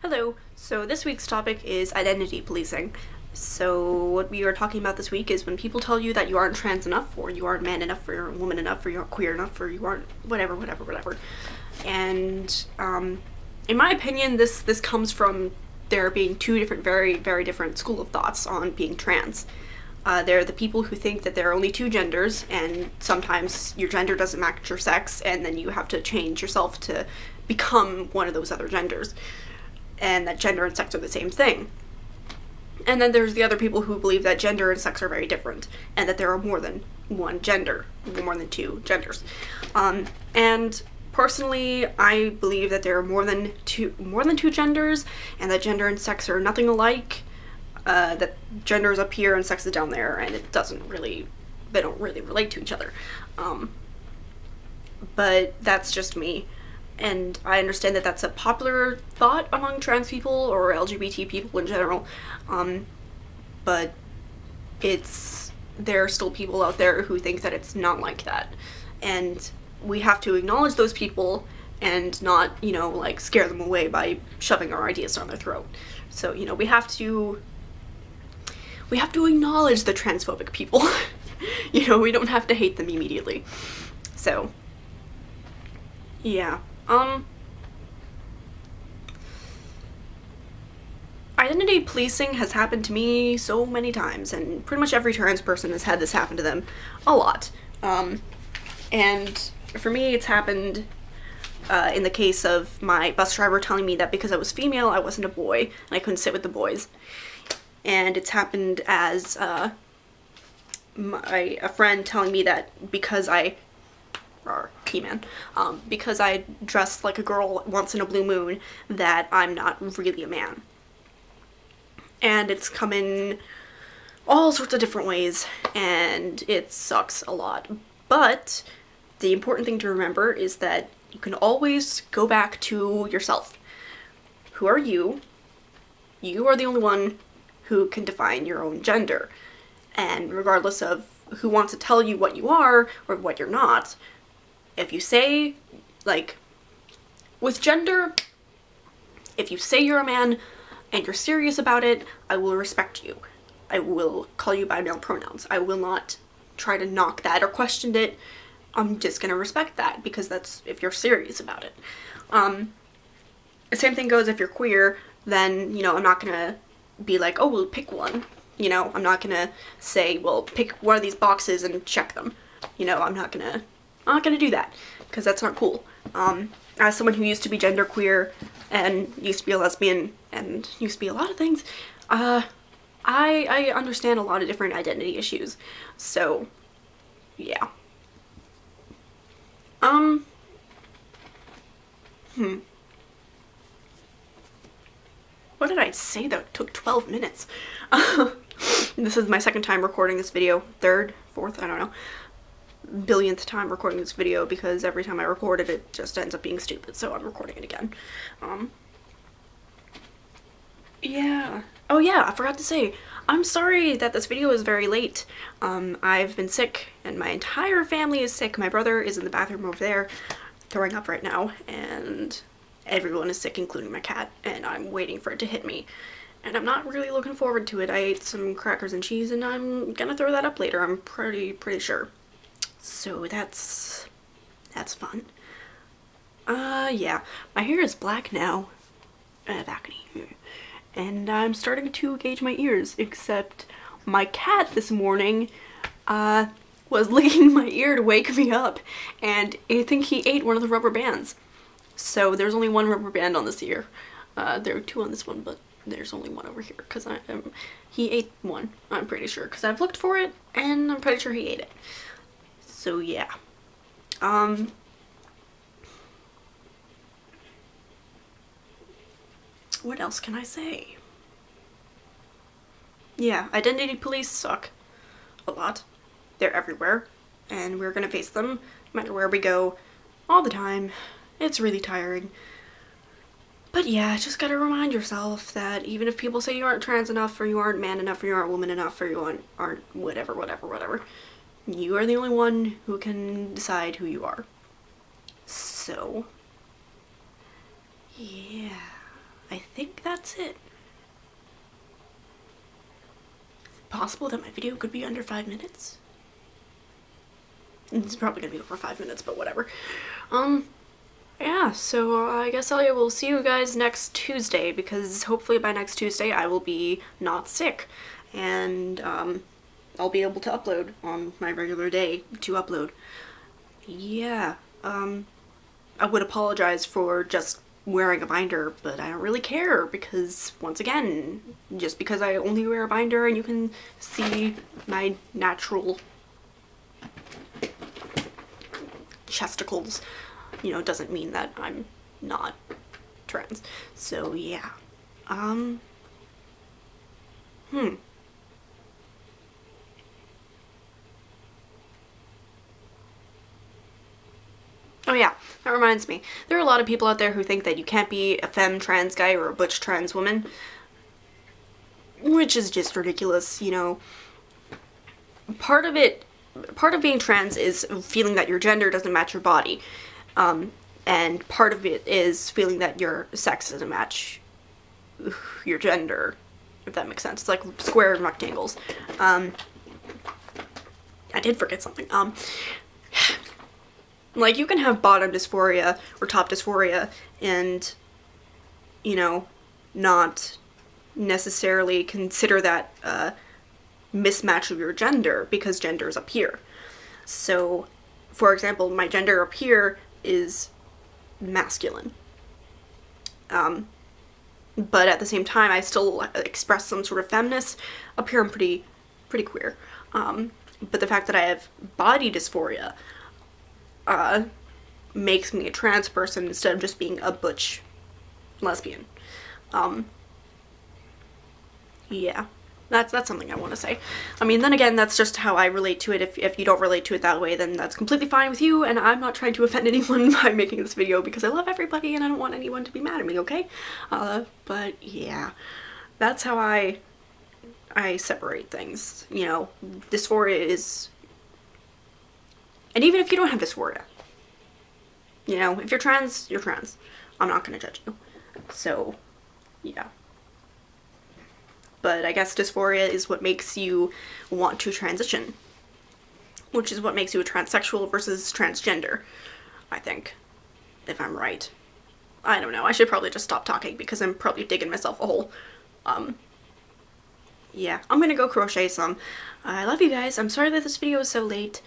Hello, so this week's topic is identity policing. So what we are talking about this week is when people tell you that you aren't trans enough, or you aren't man enough, or you're a woman enough, or you're queer enough, or you aren't whatever. And in my opinion, this comes from there being two different, very different school of thoughts on being trans. There are the people who think that there are only two genders, and sometimes your gender doesn't match your sex, and then you have to change yourself to become one of those other genders, and that gender and sex are the same thing. And then there's the other people who believe that gender and sex are very different, and that there are more than one gender, more than two genders. And personally, I believe that there are more than two genders, and that gender and sex are nothing alike. That gender is up here and sex is down there, and they don't really relate to each other. But that's just me. And I understand that that's a popular thought among trans people or LGBT people in general, but there are still people out there who think that it's not like that. And we have to acknowledge those people and not, like, scare them away by shoving our ideas down their throat. So, we have to acknowledge the transphobic people. We don't have to hate them immediately. So, yeah. Identity policing has happened to me so many times, and pretty much every trans person has had this happen to them a lot. And for me, it's happened in the case of my bus driver telling me that because I was female, I wasn't a boy, and I couldn't sit with the boys. And it's happened as a friend telling me that because because I dress like a girl once in a blue moon, that I'm not really a man. And it's come in all sorts of different ways, and it sucks a lot. But the important thing to remember is that you can always go back to yourself. Who are you? You are the only one who can define your own gender. And regardless of who wants to tell you what you are or what you're not, if you say, like, with gender, if you say you're a man and you're serious about it, I will respect you. I will call you by male pronouns. I will not try to knock that or question it. I'm just gonna respect that because that's if you're serious about it. The same thing goes if you're queer, then, I'm not gonna be like, oh, well, pick one. I'm not gonna say, well, pick one of these boxes and check them. I'm not gonna do that, because that's not cool. As someone who used to be genderqueer and used to be a lesbian and used to be a lot of things, I understand a lot of different identity issues. So, yeah. What did I say though? It took 12 minutes. This is my second time recording this video. Third, fourth, I don't know. Billionth time recording this video, because every time I record it, it just ends up being stupid, so I'm recording it again. Yeah. Oh yeah, I forgot to say, I'm sorry that this video is very late. I've been sick, and my entire family is sick. My brother is in the bathroom over there, throwing up right now, and everyone is sick, including my cat, and I'm waiting for it to hit me. And I'm not really looking forward to it. I ate some crackers and cheese, and I'm gonna throw that up later, I'm pretty sure. So that's fun. Yeah, my hair is black now. Acne. And I'm starting to gauge my ears, except my cat this morning, was licking my ear to wake me up, and I think he ate one of the rubber bands. So there's only one rubber band on this ear. There are two on this one, but there's only one over here, because he ate one, I'm pretty sure, because I've looked for it, and I'm pretty sure he ate it. So yeah. What else can I say? Yeah, identity police suck a lot. They're everywhere, and we're gonna face them no matter where we go, all the time. It's really tiring. But yeah, just gotta remind yourself that even if people say you aren't trans enough, or you aren't man enough, or you aren't woman enough, or you aren't whatever, you are the only one who can decide who you are. So, yeah, I think that's it. Is it possible that my video could be under 5 minutes? It's probably gonna be over 5 minutes, but whatever. Yeah, so I guess I will see you guys next Tuesday, because hopefully by next Tuesday I will be not sick, and I'll be able to upload on my regular day to upload. Yeah, I would apologize for just wearing a binder, but I don't really care, because once again, just because I only wear a binder and you can see my natural chesticles, you know, doesn't mean that I'm not trans. So yeah. Oh yeah, that reminds me. There are a lot of people out there who think that you can't be a femme trans guy or a butch trans woman, which is just ridiculous, you know. Part of being trans is feeling that your gender doesn't match your body. And part of it is feeling that your sex doesn't match your gender, if that makes sense. It's like square and rectangles. I did forget something. Like, you can have bottom dysphoria or top dysphoria and, you know, not necessarily consider that a mismatch of your gender, because gender is up here. So, for example, my gender up here is masculine. But at the same time, I still express some sort of feminist. Up here I'm pretty queer. But the fact that I have body dysphoria makes me a trans person instead of just being a butch lesbian. Yeah, that's something I want to say. I mean, then again, that's just how I relate to it. If you don't relate to it that way, then that's completely fine with you, and I'm not trying to offend anyone by making this video, because I love everybody and I don't want anyone to be mad at me, okay? But yeah, that's how I separate things, you know. Dysphoria is... And even if you don't have dysphoria, you know, if you're trans, you're trans. I'm not gonna judge you. So, yeah. But I guess dysphoria is what makes you want to transition, which is what makes you a transsexual versus transgender, I think, if I'm right. I don't know, I should probably just stop talking because I'm probably digging myself a hole. Yeah, I'm gonna go crochet some. I love you guys. I'm sorry that this video is so late.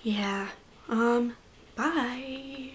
Yeah, bye.